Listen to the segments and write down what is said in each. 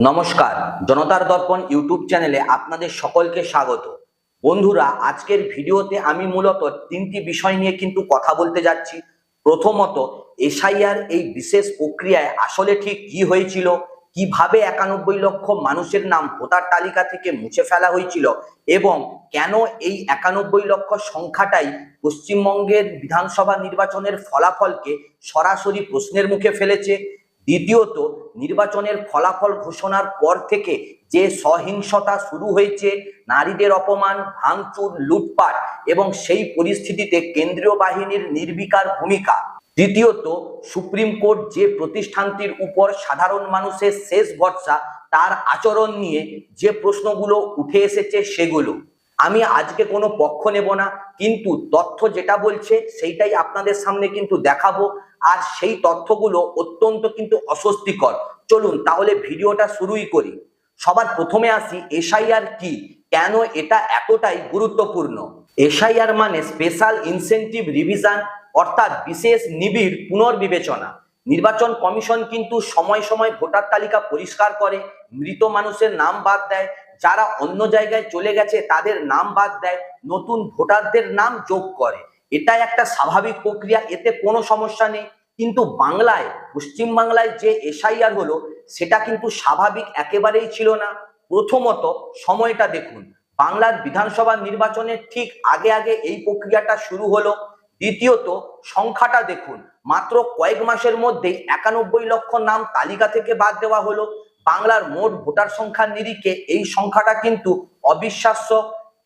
নমস্কার, জনতার দর্পণ ইউটিউব চ্যানেলে আপনাদের সকলকে স্বাগত। বন্ধুরা, আজকের ভিডিওতে আমি মূলত তিনটি বিষয় নিয়ে কিন্তু কথা বলতে যাচ্ছি। প্রথমত, এসআইআর এই বিশেষ প্রক্রিয়ায় আসলে ঠিক কি হয়েছিল, কিভাবে 91 লক্ষ মানুষের নাম ভোটার তালিকা থেকে মুছে ফেলা হয়েছিল এবং কেন এই 91 লক্ষ সংখ্যাটাই পশ্চিমবঙ্গের বিধানসভা নির্বাচনের ফলাফলকে সরাসরি প্রশ্নের মুখে ফেলেছে। দ্বিতীয়ত, নির্বাচনের ফলাফল ঘোষণার পর থেকে যে সহিংসতা শুরু হয়েছে, নারীদের অপমান, ভাঙচুর, লুটপাট এবং সেই পরিস্থিতিতে কেন্দ্রীয় বাহিনীর নির্বিকার ভূমিকা। তৃতীয়ত, সুপ্রিম কোর্ট যে প্রতিষ্ঠানটির উপর সাধারণ মানুষের শেষ ভরসা, তার আচরণ নিয়ে যে প্রশ্নগুলো উঠে এসেছে সেগুলো। আমি আজকে কোনো পক্ষ নেব না, কিন্তু তথ্য যেটা বলছে সেইটাই আপনাদের সামনে কিন্তু দেখাবো। আর সেই তথ্যগুলো অত্যন্ত কিন্তু অস্বস্তিকর। চলুন তাহলে ভিডিওটা শুরুই করি। সবার প্রথমে আসি, এসআইআর কি, কেন এটা এতটাই গুরুত্বপূর্ণ। এসআইআর মানে স্পেশাল ইনসেনটিভ রিভিশন, অর্থাৎ বিশেষ নিবিড় পুনর্বিবেচনা। নির্বাচন কমিশন কিন্তু সময় সময় ভোটার তালিকা পরিষ্কার করে, মৃত মানুষের নাম বাদ দেয়, যারা অন্য জায়গায় চলে গেছে তাদের নাম বাদ দেয়, নতুন ভোটারদের নাম যোগ করে। এটা একটা স্বাভাবিক প্রক্রিয়া, এতে কোনো সমস্যা নেই। কিন্তু বাংলায়, পশ্চিম বাংলায় যে এসআইআর হলো সেটা কিন্তু স্বাভাবিক একেবারেই ছিল না। প্রথমত সময়টা দেখুন, বাংলার বিধানসভা নির্বাচনের ঠিক আগে আগে এই প্রক্রিয়াটা শুরু হলো। দ্বিতীয়ত, সংখ্যাটা দেখুন, মাত্র কয়েক মাসের মধ্যেই 91 লক্ষ নাম তালিকা থেকে বাদ দেওয়া হলো। বাংলার মোট ভোটার সংখ্যার নিরিখে এই সংখ্যাটা কিন্তু অবিশ্বাস্য।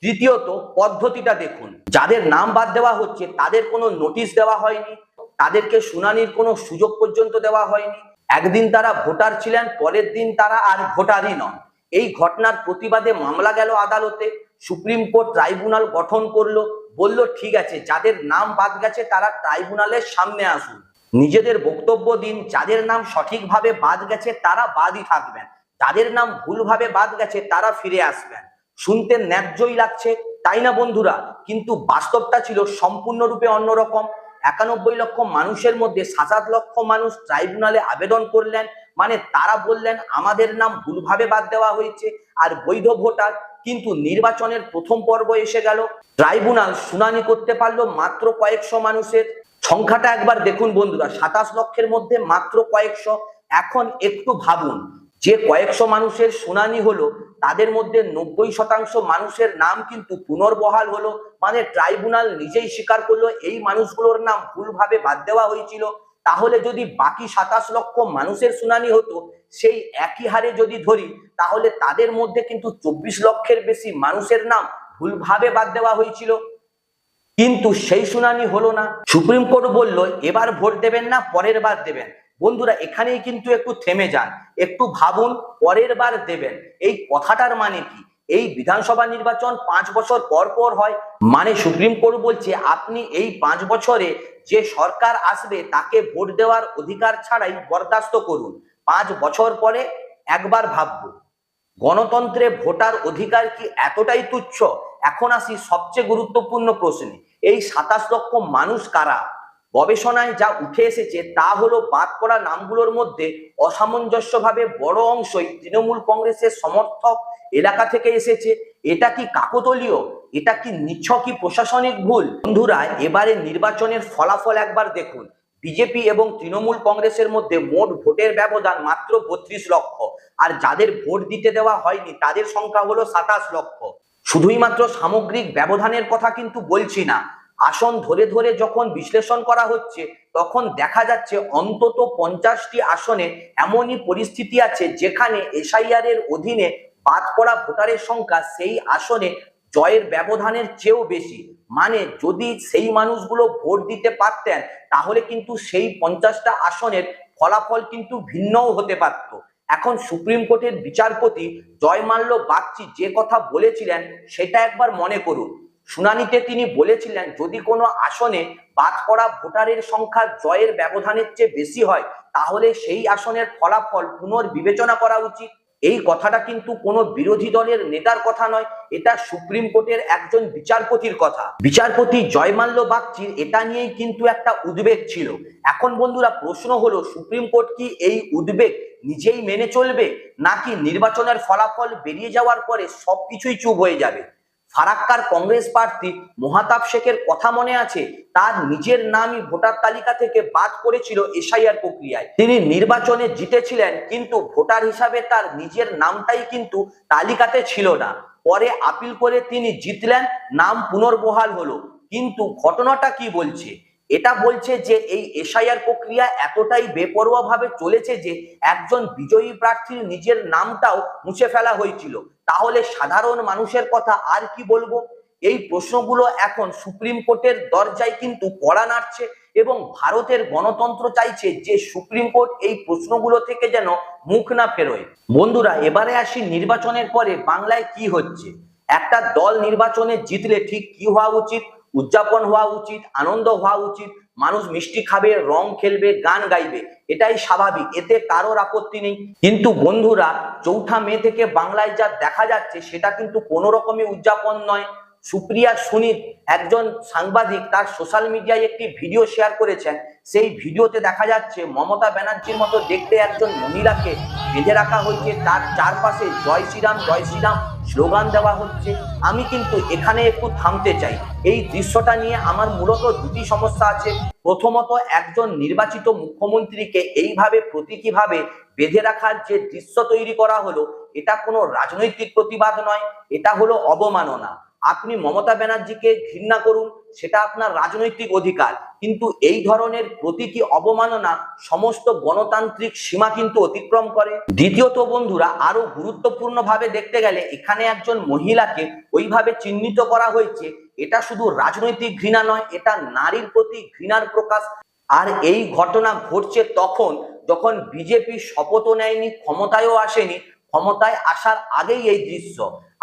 তৃতীয়ত, পদ্ধতিটা দেখুন, যাদের নাম বাদ দেওয়া হচ্ছে তাদের কোনো নোটিশ দেওয়া হয়নি, তাদেরকে শুনানির কোনো সুযোগ পর্যন্ত দেওয়া হয়নি। একদিন তারা ভোটার ছিলেন, পরের দিন তারা আর ভোটারই নন। এই ঘটনার প্রতিবাদে মামলা গেল আদালতে, সুপ্রিম কোর্ট ট্রাইব্যুনাল গঠন করলো, বলল ঠিক আছে, যাদের নাম বাদ গেছে তারা ট্রাইব্যুনালের সামনে আসুন, নিজেদের বক্তব্য দিন। যাদের নাম সঠিকভাবে বাদ গেছে তারা বাদই থাকবেন, যাদের নাম ভুলভাবে বাদ গেছে তারা ফিরে আসবেন। শুনতে ন্যায্যই লাগছে, তাই না বন্ধুরা? কিন্তু বাস্তবটা ছিল সম্পূর্ণরূপে অন্যরকম। 91 লক্ষ মানুষের মধ্যে 7 লক্ষ মানুষ ট্রাইব্যুনালে আবেদন করলেন, মানে তারা বললেন আমাদের নাম ভুলভাবে বাদ দেওয়া হয়েছে আর বৈধ ভোটার। কিন্তু নির্বাচনের প্রথম পর্ব এসে গেল, ট্রাইব্যুনাল শুনানি করতে পারলো মাত্র কয়েকশো মানুষের। সংখ্যাটা একবার দেখুন বন্ধুরা, 27 লক্ষের মধ্যে মাত্র কয়েকশো। এখন একটু ভাবুন, যে কয়েকশো মানুষের শুনানি হলো তাদের মধ্যে 90% মানুষের নাম কিন্তু পুনর্বহাল হলো, মানে ট্রাইব্যুনাল নিজেই স্বীকার করলো এই মানুষগুলোর নাম ভুলভাবে বাদ দেওয়া হয়েছিল। তাহলে যদি বাকি 27 লক্ষ মানুষের শুনানি হতো সেই একই হারে যদি ধরি, তাহলে তাদের মধ্যে কিন্তু 24 লক্ষের বেশি মানুষের নাম ভুলভাবে বাদ দেওয়া হয়েছিল। কিন্তু সেই শুনানি হলো না। সুপ্রিম কোর্ট বলল এবার ভোট দেবেন না, পরের বার দেবেন। বন্ধুরা, এখানেই কিন্তু একটু থেমে যান, একটু ভাবুন, পরের বার দেবেন এই কথাটার মানে কি? এই বিধানসভা নির্বাচন 5 বছর পর পর হয়, মানে সুপ্রিম কোর্ট বলছে আপনি এই 5 বছরে যে সরকার আসবে তাকে ভোট দেওয়ার অধিকার ছাড়াই বরদাস্ত করুন। 5 বছর পরে একবার ভাববো। গণতন্ত্রে ভোটার অধিকার কি এতটাই তুচ্ছ? এখন আসি সবচেয়ে গুরুত্বপূর্ণ প্রশ্নে, এই 27 লক্ষ মানুষ কারা? গবেষণায় যা উঠে এসেছে তা হলো বাদ পড়া নামগুলোর মধ্যে অসামঞ্জস্যভাবে বড় অংশই তৃণমূল কংগ্রেসের সমর্থক এলাকা থেকে এসেছে। এটা কি কাকতালীয়? এটা কি নিছকই প্রশাসনিক ভুল? বন্ধুরা, এবারে নির্বাচনের ফলাফল একবার দেখুন, বিজেপি এবং তৃণমূল কংগ্রেসের মধ্যে মোট ভোটের ব্যবধান মাত্র 32 লক্ষ, আর যাদের ভোট দিতে দেওয়া হয়নি তাদের সংখ্যা হলো 27 লক্ষ। শুধুই মাত্র সামগ্রিক ব্যবধানের কথা কিন্তু বলছি না, আসন ধরে ধরে যখন বিশ্লেষণ করা হচ্ছে তখন দেখা যাচ্ছে অন্তত 50টি আসনে এমনই পরিস্থিতি আছে যেখানে এসআইআর এর অধীনে বাদ পড়া ভোটারের সংখ্যা সেই আসনে জয়ের ব্যবধানের চেয়েও বেশি। মানে যদি সেই মানুষগুলো ভোট দিতে পারতেন তাহলে কিন্তু সেই 50টা আসনের ফলাফল কিন্তু ভিন্নও হতে পারত। এখন সুপ্রিম কোর্টের বিচারপতি জয়মাল্য বাগচি যে কথা বলেছিলেন সেটা একবার মনে করুন। শুনানিতে তিনি বলেছিলেন যদি কোনো আসনে বাদ পড়া ভোটারের সংখ্যা জয়ের ব্যবধানের চেয়ে বেশি হয় তাহলে সেই আসনের ফলাফল পুনর্বিবেচনা করা উচিত। এই কথাটা কিন্তু কোনো বিরোধী দলের নেতার কথা নয়, এটা সুপ্রিম কোর্টের একজন বিচারপতির কথা। বিচারপতি জয়মাল্য বাগচির এটা নিয়েই কিন্তু একটা উদ্বেগ ছিল। এখন বন্ধুরা প্রশ্ন হলো, সুপ্রিম কোর্ট কি এই উদ্বেগ নিজেই মেনে চলবে, নাকি নির্বাচনের ফলাফল বেরিয়ে যাওয়ার পরে সবকিছুই চুপ হয়ে যাবে? ফারাক্কার কংগ্রেস প্রার্থী মোহাতাব শেখের কথা মনে আছে? তার নিজের নামই ভোটার তালিকা থেকে বাদ পড়েছিল এসআইআর প্রক্রিয়ায়। তিনি নির্বাচনে জিতেছিলেন, কিন্তু ভোটার হিসাবে তার নিজের নামটাই কিন্তু তালিকাতে ছিল না। পরে আপিল করে তিনি জিতলেন, নাম পুনর্বহাল হলো। কিন্তু ঘটনাটা কি বলছে? এটা বলছে যে এই এসআইআর প্রক্রিয়া এতটাই বেপরোয়া ভাবে চলেছে যে একজন বিজয়ী প্রার্থীর নিজের নামটাও মুছে ফেলা হয়েছিল। তাহলে সাধারণ মানুষের কথা আর কি বলবো? এই প্রশ্নগুলো এখন সুপ্রিম কোর্টের দরজায় কিন্তু কড়া নাড়ছে, এবং ভারতের গণতন্ত্র চাইছে যে সুপ্রিম কোর্ট এই প্রশ্নগুলো থেকে যেন মুখ না ফেরোয়। বন্ধুরা, এবারে আসি নির্বাচনের পরে বাংলায় কি হচ্ছে। একটা দল নির্বাচনে জিতলে ঠিক কি হওয়া উচিত? উদযাপন হওয়া উচিত, আনন্দ হওয়া উচিত, মানুষ মিষ্টি খাবে, রং খেলবে, গান গাইবে, এটাই স্বাভাবিক, এতে কারোর আপত্তি নেই। কিন্তু বন্ধুরা, 4 মে থেকে বাংলায় যা দেখা যাচ্ছে সেটা কিন্তু কোনো রকমই উদযাপন নয়। সুপ্রিয়া সুনিত, একজন সাংবাদিক, তার সোশ্যাল মিডিয়ায় একটি ভিডিও শেয়ার করেছেন। সেই ভিডিওতে দেখা যাচ্ছে মমতা ব্যানার্জির মতো দেখতে একজন মহিলাকে বেঁধে রাখা হয়েছে, তার চারপাশে জয় শ্রীরাম জয় শ্রীরাম স্লোগান দেওয়া হচ্ছে। আমি কিন্তু এখানে একটু থামতে চাই। এই দৃশ্যটা নিয়ে আমার মূলত দুটি সমস্যা আছে। প্রথমত, একজন নির্বাচিত মুখ্যমন্ত্রীকে এইভাবে প্রতীকীভাবে বেঁধে রাখার যে দৃশ্য তৈরি করা হলো, এটা কোনো রাজনৈতিক প্রতিবাদ নয়, এটা হলো অবমাননা। আপনি মমতা ব্যানার্জিকে ঘৃণা করুন, সেটা আপনার রাজনৈতিক অধিকার, কিন্তু এই ধরনের প্রতীকী অবমাননা সমস্ত গণতান্ত্রিক সীমা কিন্তু অতিক্রম করে। দ্বিতীয়ত বন্ধুরা, আরো গুরুত্বপূর্ণ ভাবে দেখতে গেলে এখানে একজন মহিলাকে ওইভাবে চিহ্নিত করা হয়েছে, এটা শুধু রাজনৈতিক ঘৃণা নয়, এটা নারীর প্রতি ঘৃণার প্রকাশ। আর এই ঘটনা ঘটছে তখন যখন বিজেপি শপথও নেয়নি, ক্ষমতায়ও আসেনি, ক্ষমতায় আসার আগেই এই দৃশ্য।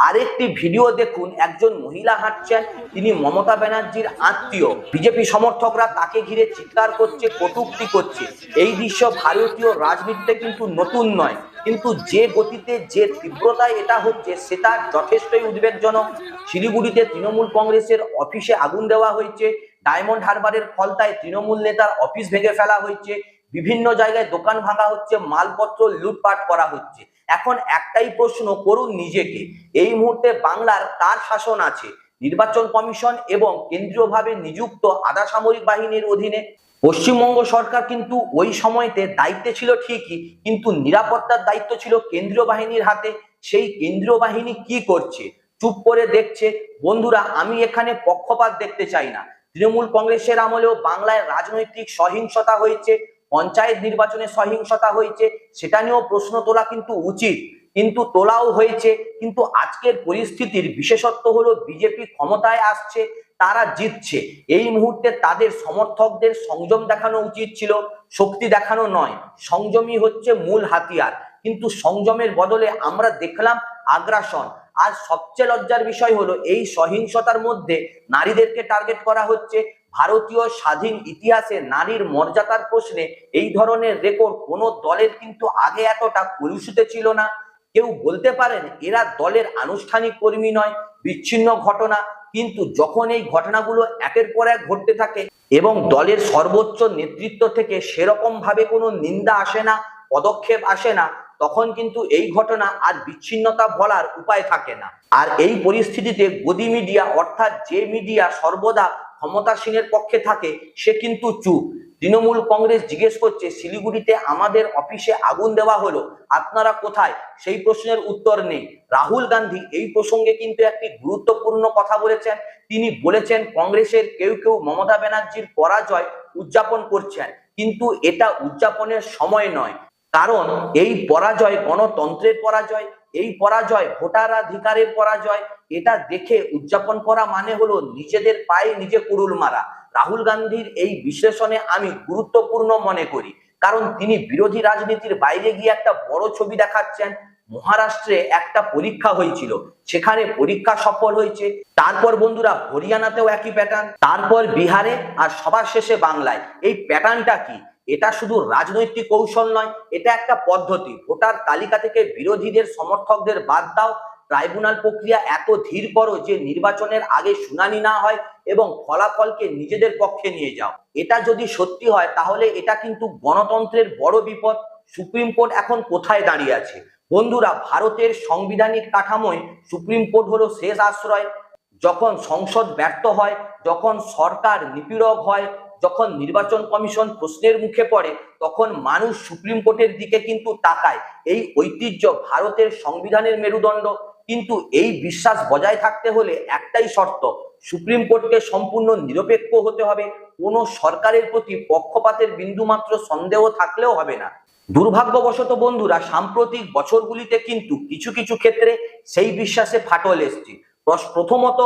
আরেকটি ভিডিও দেখুন, একজন মহিলা হাঁটছেন, তিনি মমতা ব্যানার্জির আত্মীয়। বিজেপি সমর্থকরা তাকে ঘিরে চিৎকার করছে, কটূক্তি করছে। এই দৃশ্য ভারতীয় রাজনীতিতে কিন্তু নতুন নয়, কিন্তু যে গতিতে যে তীব্রতায় এটা হচ্ছে সেটা যথেষ্টই উদ্বেগজনক। শিলিগুড়িতে তৃণমূল কংগ্রেসের অফিসে আগুন দেওয়া হয়েছে, ডায়মন্ড হারবারের ফলতায় তৃণমূল নেতার অফিস ভেঙে ফেলা হয়েছে, বিভিন্ন জায়গায় দোকান ভাঙা হচ্ছে, মালপত্র লুটপাট করা হচ্ছে। এখন একটাই প্রশ্ন করুন নিজেকে, এই মুহূর্তে বাংলার কার শাসন আছে? নির্বাচন কমিশন এবং কেন্দ্রীয়ভাবে নিযুক্ত আধা সামরিক বাহিনীর অধীনে। পশ্চিমবঙ্গ সরকার কিন্তু ওই সময়তে দায়িত্বে ছিল ঠিকই, কিন্তু নিরাপত্তার দায়িত্ব ছিল কেন্দ্রীয় বাহিনীর হাতে। সেই কেন্দ্রীয় বাহিনী কি করছে? চুপ করে দেখছে। বন্ধুরা, আমি এখানে পক্ষপাত দেখতে চাই না। তৃণমূল কংগ্রেসের আমলেও বাংলায় রাজনৈতিক সহিংসতা হয়েছে, পঞ্চায়েত নির্বাচনে সহিংসতা হয়েছে, সেটা নিয়েও প্রশ্ন তোলা কিন্তু উচিত, কিন্তু তোলাও হয়েছে। কিন্তু আজকের পরিস্থিতির বিশেষত্ব হলো বিজেপি ক্ষমতায় আসছে, তারা জিতছে। এই মুহূর্তে তাদের সমর্থকদের সংযম দেখানো উচিত ছিল, শক্তি দেখানো নয়। সংযমই হচ্ছে মূল হাতিয়ার, কিন্তু সংযমের বদলে আমরা দেখলাম আগ্রাসন। আর সবচেয়ে লজ্জার বিষয় হলো এই সহিংসতার মধ্যে নারীদেরকে টার্গেট করা হচ্ছে। ভারতীয় স্বাধীন ইতিহাসে নারীর মর্যাদার প্রশ্নে এই ধরনের রেকর্ড কোনো দলের কিন্তু আগে এতটা কলুষিত ছিল না। কেউ বলতে পারেন এরা দলের আনুষ্ঠানিক কর্মী নয়, বিচ্ছিন্ন ঘটনা, কিন্তু যখন এই ঘটনাগুলো একের পর এক ঘটতে থাকে এবং দলের সর্বোচ্চ নেতৃত্ব থেকে সেরকম ভাবে কোনো নিন্দা আসে না, পদক্ষেপ আসে না, তখন কিন্তু এই ঘটনা আর বিচ্ছিন্নতা বলার উপায় থাকে না। আর এই পরিস্থিতিতে গদি মিডিয়া, অর্থাৎ যে মিডিয়া সর্বদা ক্ষমতাসীনের পক্ষে থাকে, সে কিন্তু চুপ। তৃণমূল কংগ্রেস জিজ্ঞেস করছে, শিলিগুড়িতে আমাদের অফিসে আগুন দেওয়া হলো, আপনারা কোথায়? সেই প্রশ্নের উত্তর নেই। রাহুল গান্ধী এই প্রসঙ্গে কিন্তু একটি গুরুত্বপূর্ণ কথা বলেছেন। তিনি বলেছেন কংগ্রেসের কেউ কেউ মমতা ব্যানার্জির পরাজয় উদযাপন করছেন, কিন্তু এটা উদযাপনের সময় নয়। কারণ এই পরাজয় গণতন্ত্রের পরাজয়, এই পরাজয় ভোটাধিকারের পরাজয়। এটা দেখে উদযাপন করা মানে হলো নিজেদের পায়ে নিজে কুড়ুল মারা। রাহুল গান্ধীর এই বিশ্লেষণে আমি গুরুত্বপূর্ণ মনে করি, কারণ তিনি বিরোধী রাজনীতির বাইরে গিয়ে একটা বড় ছবি দেখাচ্ছেন। মহারাষ্ট্রে একটা পরীক্ষা হয়েছিল, সেখানে পরীক্ষা সফল হয়েছে। তারপর বন্ধুরা হরিয়ানাতেও একই প্যাটার্ন, তারপর বিহারে, আর সবার শেষে বাংলায়। এই প্যাটার্নটা কি? এটা শুধু রাজনৈতিক কৌশল নয়, এটা একটা পদ্ধতি। ভোটার তালিকা থেকে বিরোধীদের সমর্থকদের বাদ দাও, ট্রাইব্যুনাল প্রক্রিয়া এত ধীর করো যে নির্বাচনের আগে শুনানি না হয় এবং ফলাফলকে নিজেদের পক্ষে নিয়ে যাও। এটা যদি সত্যি হয় তাহলে এটা কিন্তু গণতন্ত্রের বড় বিপদ। সুপ্রিম কোর্ট এখন কোথায় দাঁড়িয়ে আছে? বন্ধুরা, ভারতের সাংবিধানিক কাঠামোয় সুপ্রিম কোর্ট হলো শেষ আশ্রয়। যখন সংসদ ব্যর্থ হয়, যখন সরকার নিপীড়ক হয়, যখন নির্বাচন কমিশন প্রশ্নের মুখে পড়ে, তখন মানুষ সুপ্রিম কোর্টের দিকে কিন্তু তাকায়। এই ঐতিহ্য ভারতের সংবিধানের মেরুদণ্ড। কিন্তু এই বিশ্বাস বজায় থাকতে হলে একটাই শর্ত, সুপ্রিম কোর্টকে সম্পূর্ণ নিরপেক্ষ হতে হবে। কোনো সরকারের প্রতি পক্ষপাতের বিন্দুমাত্র সন্দেহ থাকলেও হবে না। দুর্ভাগ্যবশত বন্ধুরা, সাম্প্রতিক বছরগুলিতে কিন্তু কিছু কিছু ক্ষেত্রে সেই বিশ্বাসে ফাটল এসছে। প্রথমত,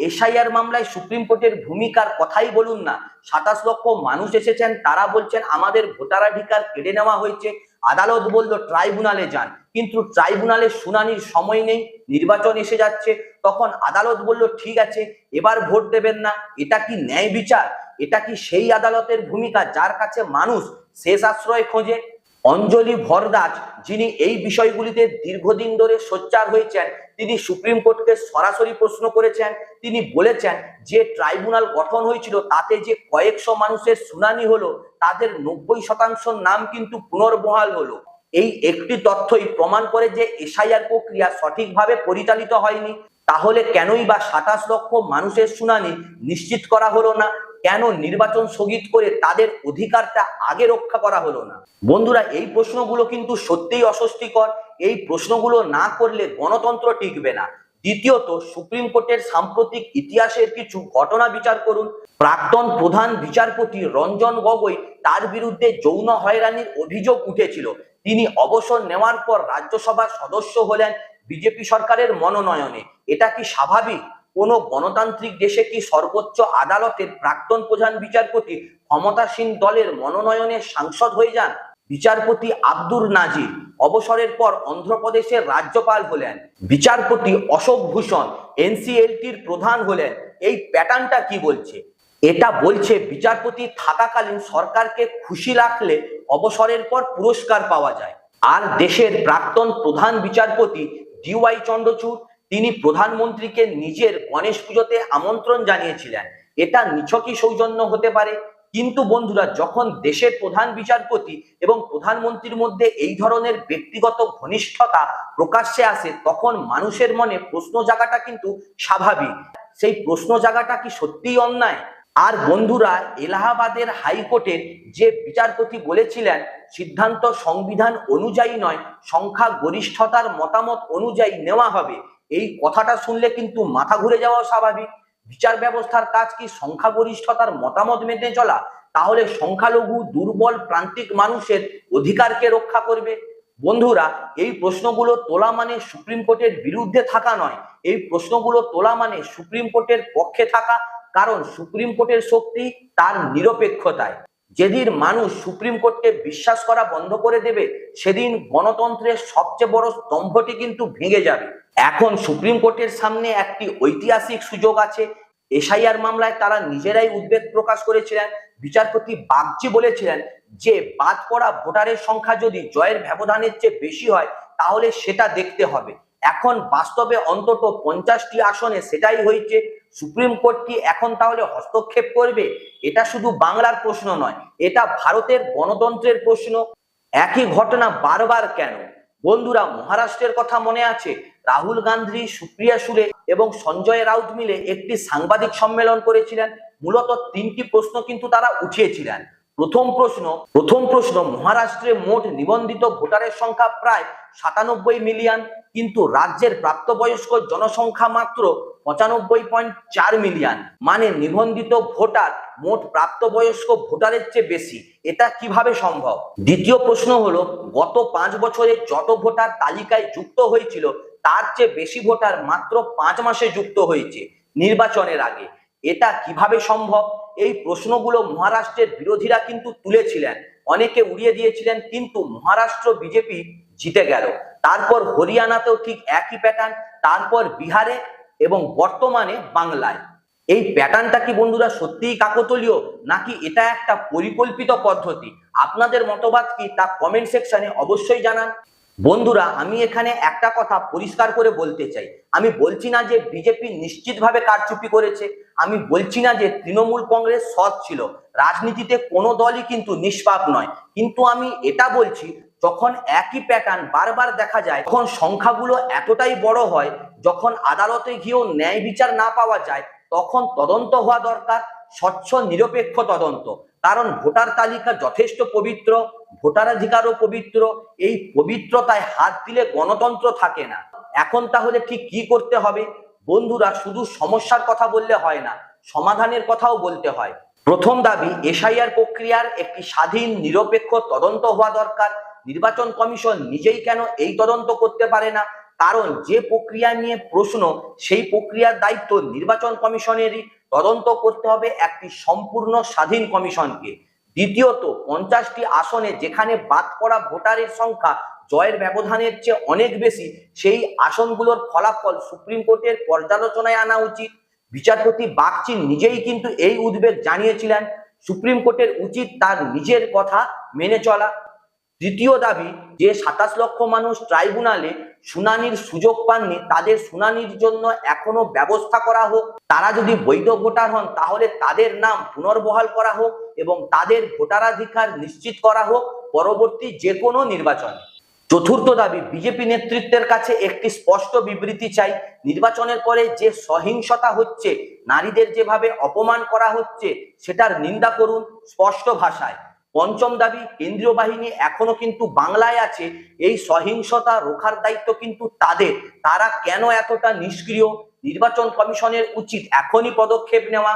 এসআইআর মামলায় সুপ্রিম কোর্টের ভূমিকার কথাই বলুন না। 27 লক্ষ মানুষ এসেছেন, তারা বলছেন আমাদের ভোটাধিকার কেড়ে নেওয়া হয়েছে। আদালত বলল ট্রাইব্যুনালে যান, কিন্তু ট্রাইব্যুনালের শুনানির সময় নেই, নির্বাচন এসে যাচ্ছে। তখন আদালত বলল ঠিক আছে, এবার ভোট দেবেন না। এটা কি ন্যায় বিচার? এটা কি সেই আদালতের ভূমিকা যার কাছে মানুষ শেষ আশ্রয় খোঁজে? অঞ্জলি ভরদ্বাজ, যিনি এই বিষয়গুলিতে দীর্ঘদিন ধরে সোচ্চার হয়েছেন, তিনি সুপ্রিম কোর্টকে সরাসরি প্রশ্ন করেছেন। তিনি বলেছেন যে ট্রাইব্যুনাল গঠন হয়েছিল তাতে যে কয়েকশো মানুষের শুনানি হলো, তাদের 90% নাম কিন্তু পুনর্বহাল হলো। এই একটি তথ্যই প্রমাণ করে যে এসআইআর প্রক্রিয়া সঠিকভাবে পরিচালিত হয়নি। তাহলে কেনই বা 27 লক্ষ মানুষের শুনানি নিশ্চিত করা হলো না? কেন নির্বাচন স্থগিত করে তাদের অধিকারটা আগে রক্ষা করা হলো না? বন্ধুরা, এই প্রশ্নগুলো কিন্তু সত্যিই অস্বস্তিকর। এই প্রশ্নগুলো না করলে গণতন্ত্র টিকবে না। দ্বিতীয়ত, সুপ্রিম কোর্টের সাম্প্রতিক ইতিহাসের কিছু ঘটনা বিচার করুন। প্রাক্তন প্রধান বিচারপতি রঞ্জন গগৈ, তার বিরুদ্ধে যৌন হয়রানির অভিযোগ উঠেছিল। তিনি অবসর নেওয়ার পর রাজ্যসভার সদস্য হলেন বিজেপি সরকারের মনোনয়নে। এটা কি স্বাভাবিক? কোন গণতান্ত্রিক দেশে কি সর্বোচ্চ আদালতের প্রাক্তন প্রধান বিচারপতি ক্ষমতাসীন দলের মনোনয়নে সাংসদ হয়ে যান? বিচারপতি আব্দুর নাজির অবসরের পর অন্ধ্রপ্রদেশের রাজ্যপাল হলেন। বিচারপতি অশোক ভূষণ এনসিএলটির প্রধান হলেন। এই প্যাটার্নটা কি বলছে? এটা বলছে বিচারপতি থাকাকালীন সরকারকে খুশি রাখলে অবসরের পর পুরস্কার পাওয়া যায়। আর দেশের প্রাক্তন প্রধান বিচারপতি ডিওয়াই চন্দ্রচূড়, তিনি প্রধানমন্ত্রীকে নিজের গণেশ পুজোতে আমন্ত্রণ জানিয়েছিলেন। এটা নিছকই সৌজন্য হতে পারে, কিন্তু বন্ধুরা, যখন দেশের প্রধান বিচারপতি এবং প্রধানমন্ত্রীর মধ্যে এই ধরনের ব্যক্তিগত ঘনিষ্ঠতা প্রকাশ্যে আসে, তখন মানুষের মনে প্রশ্ন জাগাটা কিন্তু স্বাভাবিক। সেই প্রশ্ন জাগাটা কি সত্যিই অন্যায়? আর বন্ধুরা, এলাহাবাদের হাইকোর্টের যে বিচারপতি বলেছিলেন সিদ্ধান্ত সংবিধান অনুযায়ী নয়, সংখ্যা গরিষ্ঠতার মতামত অনুযায়ী নেওয়া হবে, এই কথাটা শুনলে কিন্তু মাথা ঘুরে যাওয়া স্বাভাবিক। বিচার ব্যবস্থার কাজ কি সংখ্যাগরিষ্ঠতার মতামত মেনে চলা? তাহলে সংখ্যালঘু, দুর্বল, প্রান্তিক মানুষের অধিকারকে রক্ষা করবে? বন্ধুরা, এই প্রশ্নগুলো তোলা মানে সুপ্রিম কোর্টের বিরুদ্ধে থাকা নয়, এই প্রশ্নগুলো তোলা মানে সুপ্রিম কোর্টের পক্ষে থাকা। কারণ সুপ্রিম কোর্টের শক্তি তার নিরপেক্ষতায়। যেদিন মানুষ সুপ্রিম কোর্টকে বিশ্বাস করা বন্ধ করে দেবে, সেদিন গণতন্ত্রের সবচেয়ে বড় স্তম্ভটি কিন্তু ভেঙে যাবে। এখন সুপ্রিম কোর্টের সামনে একটি ঐতিহাসিক সুযোগ আছে। এসআইআর মামলায় তারা নিজেরাই উদ্বেগ প্রকাশ করেছিলেন। বিচারপতি বাগচি বলেছিলেন যে বাদ পড়া ভোটারের সংখ্যা যদি জয়ের ব্যবধানের চেয়ে বেশি হয়, তাহলে সেটা দেখতে হবে। এখন বাস্তবে অন্তত 50টি আসনে সেটাই হয়েছে। সুপ্রিম কোর্ট কি এখন তাহলে হস্তক্ষেপ করবে? এটা শুধু বাংলার প্রশ্ন নয়, এটা ভারতের গণতন্ত্রের প্রশ্ন। একই ঘটনা বারবার কেন? বন্ধুরা, মহারাষ্ট্রের কথা মনে আছে? রাহুল গান্ধী, সুপ্রিয়া সুলে এবং সঞ্জয় রাউত মিলে একটি সাংবাদিক সম্মেলন করেছিলেন। মূলত 3টি প্রশ্ন কিন্তু তারা উঠিয়েছিলেন। প্রথম প্রশ্ন, মহারাষ্ট্রে মোট নিবন্ধিত ভোটারের সংখ্যা প্রায় 97 মিলিয়ন, কিন্তু রাজ্যের প্রাপ্তবয়স্ক জনসংখ্যা মাত্র 95.4 মিলিয়ন। মানে নিবন্ধিত ভোটার মোট প্রাপ্তবয়স্ক ভোটারের চেয়ে বেশি। এটা কিভাবে সম্ভব? দ্বিতীয় প্রশ্ন হলো, গত 5 বছরে যত ভোটার তালিকায় যুক্ত হয়েছিল, তার চেয়ে বেশি ভোটার মাত্র 5 মাসে যুক্ত হয়েছে নির্বাচনের আগে। এটা কিভাবে সম্ভব? এই প্রশ্নগুলো মহারাষ্ট্রের বিরোধীরা কিন্তু তুলেছিলেন, অনেকে উড়িয়ে দিয়েছিলেন, কিন্তু মহারাষ্ট্র বিজেপি জিতে গেল। তারপর হরিয়ানাতেও ঠিক একই প্যাটার্ন, তারপর বিহারে এবং বর্তমানে বাংলায়। এই প্যাটার্নটা কি বন্ধুরা সত্যিই কাকতালীয়, নাকি এটা একটা পরিকল্পিত পদ্ধতি? আপনাদের মতবাদ কি তা কমেন্ট সেকশনে অবশ্যই জানান। বন্ধুরা, আমি এখানে একটা কথা পরিষ্কার করে বলতে চাই, আমি বলছি না যে বিজেপি নিশ্চিতভাবে কারচুপি করেছে, আমি বলছি না যে তৃণমূল কংগ্রেস সৎ ছিল, রাজনীতিতে কোনো দলই কিন্তু নিষ্পাপ নয়, কিন্তু আমি এটা বলছি যখন একই প্যাটার্ন বারবার দেখা যায়, তখন সংখ্যাগুলো এতটাই বড় হয়, যখন আদালতে গিয়েও ন্যায় বিচার না পাওয়া যায়, তখন তদন্ত হওয়া দরকার, স্বচ্ছ নিরপেক্ষ তদন্ত। কারণ ভোটার তালিকা যথেষ্ট পবিত্র, ভোটাধিকারও পবিত্র, এই পবিত্রতায় হাত দিলে গণতন্ত্র থাকে না। এখন তাহলে ঠিক কি করতে হবে? বন্ধুরা, শুধু সমস্যার কথা বললে হয় না, সমাধানের কথাও বলতে হয়। প্রথম দাবি, এসআইআর প্রক্রিয়ার একটি স্বাধীন নিরপেক্ষ তদন্ত হওয়া দরকার। নির্বাচন কমিশন নিজেই কেন এই তদন্ত করতে পারে না? কারণ যে প্রক্রিয়া নিয়ে প্রশ্ন, সেই প্রক্রিয়ার দায়িত্ব নির্বাচন কমিশনেরই। তদন্ত করতে হবে একটি সম্পূর্ণ স্বাধীন কমিশনকে। দ্বিতীয়ত, 50টি আসনে যেখানে বাদ পড়া ভোটারের সংখ্যা জয়ের ব্যবধানের চেয়ে অনেক বেশি, সেই আসনগুলোর ফলাফল সুপ্রিম কোর্টের পর্যালোচনায় আনা উচিত। বিচারপতি বাগচি নিজেই কিন্তু এই উদ্বেগ জানিয়েছিলেন। সুপ্রিম কোর্টের উচিত তার নিজের কথা মেনে চলা। তৃতীয় দাবি, যে 27 লক্ষ মানুষ ট্রাইব্যুনালে শুনানির সুযোগ পাননি, তাদের শুনানির জন্য এখনো ব্যবস্থা করা হোক। তারা যদি বৈধ ভোটার হন, তাহলে তাদের নাম পুনর্বহাল করা হোক এবং তাদের ভোটাধিকার নিশ্চিত করা হোক পরবর্তী যে কোনো নির্বাচনে। চতুর্থ দাবি, বিজেপি নেতৃত্বের কাছে একটি স্পষ্ট বিবৃতি চাই। নির্বাচনের পরে যে সহিংসতা হচ্ছে, নারীদের যেভাবে অপমান করা হচ্ছে, সেটার নিন্দা করুন স্পষ্ট ভাষায়। পঞ্চম দাবি, কেন্দ্রীয় বাহিনী এখনো কিন্তু বাংলায় আছে, এই সহিংসতা রোখার দায়িত্ব কিন্তু তাদের। তারা কেন এতটা নিষ্ক্রিয়? নির্বাচন কমিশনের উচিত এখনই পদক্ষেপ নেওয়া।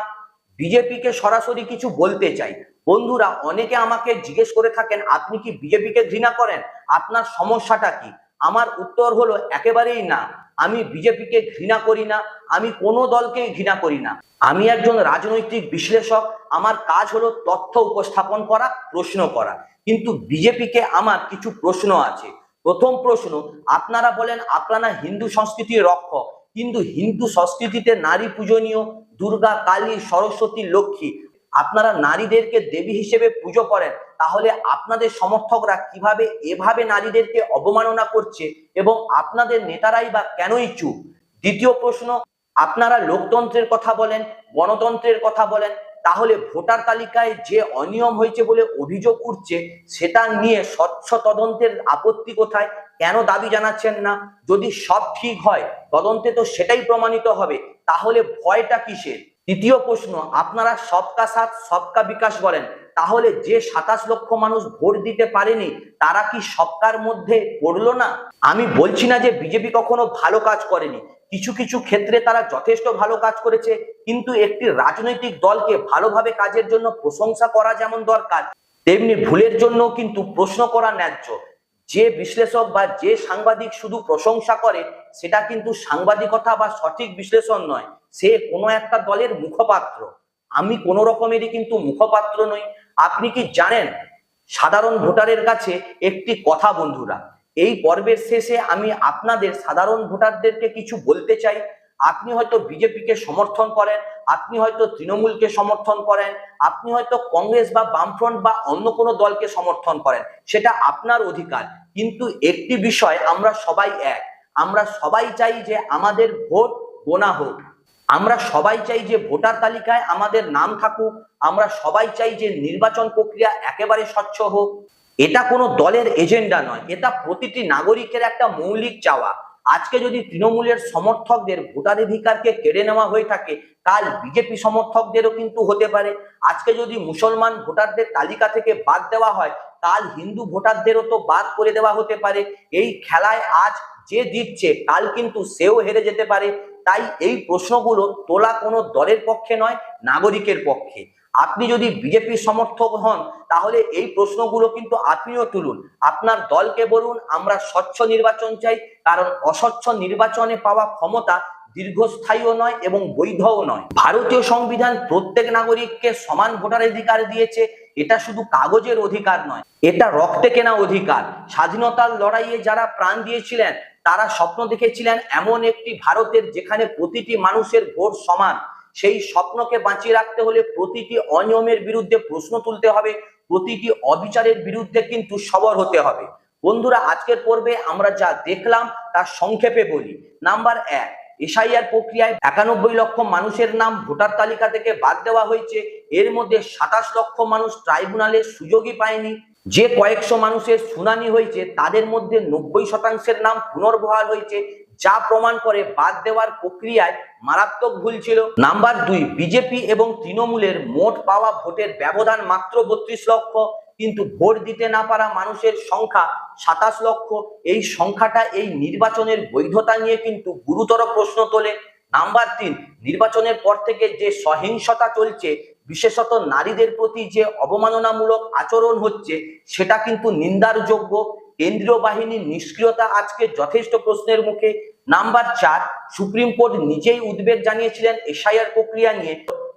বিজেপিকে সরাসরি কিছু বলতে চাই। বন্ধুরা, অনেকে আমাকে জিজ্ঞেস করে থাকেন, আপনি কি বিজেপিকে ঘৃণা করেন? আপনার সমস্যাটা কি? আমার উত্তর হলো একেবারেই না। আমি বিজেপিকে ঘৃণা করি না, আমি কোনো দলকেই ঘৃণা করি না। আমি একজন রাজনৈতিক বিশ্লেষক, আমার কাজ হলো তথ্য উপস্থাপন করা, প্রশ্ন করা। কিন্তু বিজেপিকে আমার কিছু প্রশ্ন আছে। প্রথম প্রশ্ন, আপনারা বলেন আপনারা হিন্দু সংস্কৃতির রক্ষক, কিন্তু হিন্দু সংস্কৃতিতে নারী পূজনীয়, দুর্গা, কালী, সরস্বতী, লক্ষ্মী। আপনারা নারীদেরকে দেবী হিসেবে পুজো করেন, তাহলে আপনাদের সমর্থকরা কিভাবে এভাবে নারীদেরকে অবমাননা করছে এবং আপনাদের নেতারাই বা কেনই চুপ? দ্বিতীয় প্রশ্ন, আপনারা লোকতন্ত্রের কথা বলেন, গণতন্ত্রের কথা বলেন, তাহলে ভোটার তালিকায় যে অনিয়ম হয়েছে বলে অভিযোগ উঠছে, সেটা নিয়ে স্বচ্ছ তদন্তের আপত্তি কোথায়? কেন দাবি জানাচ্ছেন না? যদি সব ঠিক হয়, তদন্তে তো সেটাই প্রমাণিত হবে, তাহলে ভয়টা কিসের? তৃতীয় প্রশ্ন, আপনারা সবকা সাথ সবকা বিকাশ বলেন, তাহলে যে 27 লক্ষ মানুষ ভোট দিতে পারেনি, তারা কি সবকার মধ্যে পড়লো না? আমি বলছি না যে বিজেপি কখনো ভালো কাজ করেনি, কিছু কিছু ক্ষেত্রে তারা যথেষ্ট ভালো কাজ করেছে, কিন্তু একটি রাজনৈতিক দলকে ভালোভাবে কাজের জন্য প্রশংসা করা যেমন দরকার, তেমনি ভুলের জন্য কিন্তু প্রশ্ন করা ন্যায্য। যে বিশ্লেষক বা যে সাংবাদিক শুধু প্রশংসা করে, সেটা কিন্তু সাংবাদিকতা বা সঠিক বিশ্লেষণ নয়, সে কোনো একটা দলের মুখপাত্র। আমি কোনো রকমেরই কিন্তু মুখপাত্র নই। আপনি কি জানেন, সাধারণ ভোটারের কাছে একটি কথা বন্ধুরা, এই পর্বের শেষে আমি আপনাদের সাধারণ ভোটারদেরকে কিছু বলতে চাই। আপনি হয়তো বিজেপিকে সমর্থন করেন, আপনি হয়তো তৃণমূলকে সমর্থন করেন, আপনি হয়তো কংগ্রেস বা বামফ্রন্ট বা অন্য কোনো দলকে সমর্থন করেন, সেটা আপনার অধিকার। কিন্তু একটি বিষয়, আমরা সবাই এক, আমরা সবাই চাই যে আমাদের ভোট গোনা হোক, আমরা সবাই চাই যে ভোটার তালিকায় আমাদের নাম থাকুক, আমরা সবাই চাই যে নির্বাচন প্রক্রিয়া একেবারে স্বচ্ছ হোক। এটা কোনো দলের এজেন্ডা নয়, এটা প্রতিটি নাগরিকের একটা মৌলিক চাওয়া। আজকে যদি তৃণমূলের সমর্থকদের ভোটাধিকারকে কেড়ে নেওয়া হয়ে থাকে, কাল বিজেপি সমর্থকদেরও কিন্তু হতে পারে। আজকে যদি মুসলমান ভোটারদের তালিকা থেকে বাদ দেওয়া হয়, কাল হিন্দু ভোটারদেরও তো বাদ করে দেওয়া হতে পারে। এই খেলায় আজ যে জিতছে, কাল কিন্তু সেও হেরে যেতে পারে। তাই এই প্রশ্নগুলো তোলা কোনো দলের পক্ষে নয়, নাগরিকের পক্ষে। আপনি যদি বিজেপির সমর্থক হন, তাহলে এই প্রশ্নগুলো কিন্তু আপনিও তুলুন, আপনার দলকে বলুন আমরা স্বচ্ছ নির্বাচন চাই, কারণ অস্বচ্ছ নির্বাচনে পাওয়া ক্ষমতা দীর্ঘস্থায়ীও নয় এবং বৈধও নয়। ভারতীয় সংবিধান প্রত্যেক নাগরিককে সমান ভোটাধিকার দিয়েছে, এটা শুধু কাগজের অধিকার নয়, এটা রক্তে কেনা অধিকার। স্বাধীনতার লড়াইয়ে যারা প্রাণ দিয়েছিলেন, তারা স্বপ্ন দেখেছিলেন এমন একটি ভারতের যেখানে প্রতিটি মানুষের ভোট সমান, সেই স্বপ্নকে বাঁচিয়ে রাখতে হলে প্রতিটি অনিয়মের বিরুদ্ধে প্রশ্ন তুলতে হবে, প্রতিটি অবিচারের বিরুদ্ধে কিন্তু সবর হতে হবে। বন্ধুরা, আজকের পর্বে আমরা যা দেখলাম তা সংক্ষেপে বলি। নাম্বার 1, এসআইআর প্রক্রিয়ায় 91 লক্ষ মানুষের নাম ভোটার তালিকা থেকে বাদ দেওয়া হয়েছে। এর মধ্যে 27 লক্ষ মানুষ ট্রাইব্যুনালের সুযোগই পায়নি। যে কয়েকশো মানুষের শুনানি হয়েছে তাদের মধ্যে 90% নাম পুনর্বহাল হয়েছে, যা প্রমাণ করে বাদ দেওয়ার প্রক্রিয়ায় মারাত্মক ভুল ছিল। নাম্বার 2, বিজেপি এবং তৃণমূলের মোট পাওয়া ভোটের ব্যবধান মাত্র 32 লক্ষ, কিন্তু ভোট দিতে না পারা মানুষের সংখ্যা 27 লক্ষ। এই সংখ্যাটা এই নির্বাচনের বৈধতা নিয়ে কিন্তু গুরুতর প্রশ্ন তোলে। নাম্বার 3, নির্বাচনের পর থেকে যে সহিংসতা চলছে, বিশেষত নারীদের প্রতি যে অবমাননামূলক আচরণ হচ্ছে, সেটা কিন্তু নিন্দার যোগ্য। কেন্দ্রীয় বাহিনীর নিষ্ক্রিয়তা আজকে যথেষ্ট প্রশ্নের মুখে। নাম্বার 4, সুপ্রিম কোর্ট নিজেই উদ্বেগ জানিয়েছিলেন এসআইআর প্রক্রিয়া নিয়ে।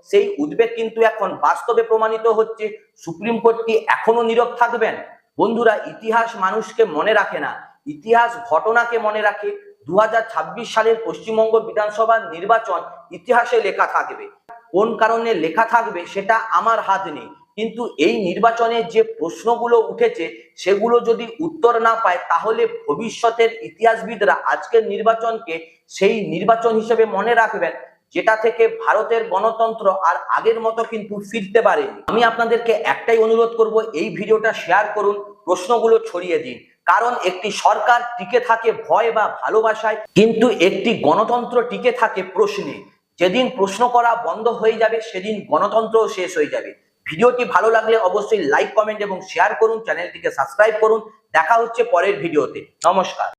সেই উদ্বেগ কিন্তু এখন বাস্তবে প্রমাণিত হচ্ছে। সুপ্রিম কোর্ট কি এখনো নীরব থাকবেন? বন্ধুরা, ইতিহাস মানুষকে মনে রাখে না, ইতিহাস ঘটনাকে মনে রাখে। 2026 সালের পশ্চিমবঙ্গ বিধানসভা নির্বাচন ইতিহাসে লেখা থাকবে। কোন কারণে লেখা থাকবে সেটা আমার হাত নেই, কিন্তু এই নির্বাচনে যে প্রশ্নগুলো উঠেছে সেগুলো যদি উত্তর না পায়, তাহলে ভবিষ্যতের ইতিহাসবিদরা আজকের নির্বাচনকে সেই নির্বাচন হিসেবে মনে রাখবেন যেটা থেকে ভারতের গণতন্ত্র আর আগের মতো কিন্তু ফিরতে পারেনি। আমি আপনাদেরকে একটাই অনুরোধ করব, এই ভিডিওটা শেয়ার করুন, প্রশ্নগুলো ছড়িয়ে দিন। কারণ একটি সরকার টিকে থাকে ভয় বা ভালোবাসায়, কিন্তু একটি গণতন্ত্র টিকে থাকে প্রশ্নে। যেদিন প্রশ্ন করা বন্ধ হয়ে যাবে, সেদিন গণতন্ত্রও শেষ হয়ে যাবে। ভিডিওটি ভালো লাগলে অবশ্যই লাইক, কমেন্ট এবং শেয়ার করুন। চ্যানেলটিকে সাবস্ক্রাইব করুন। দেখা হচ্ছে পরের ভিডিওতে। নমস্কার।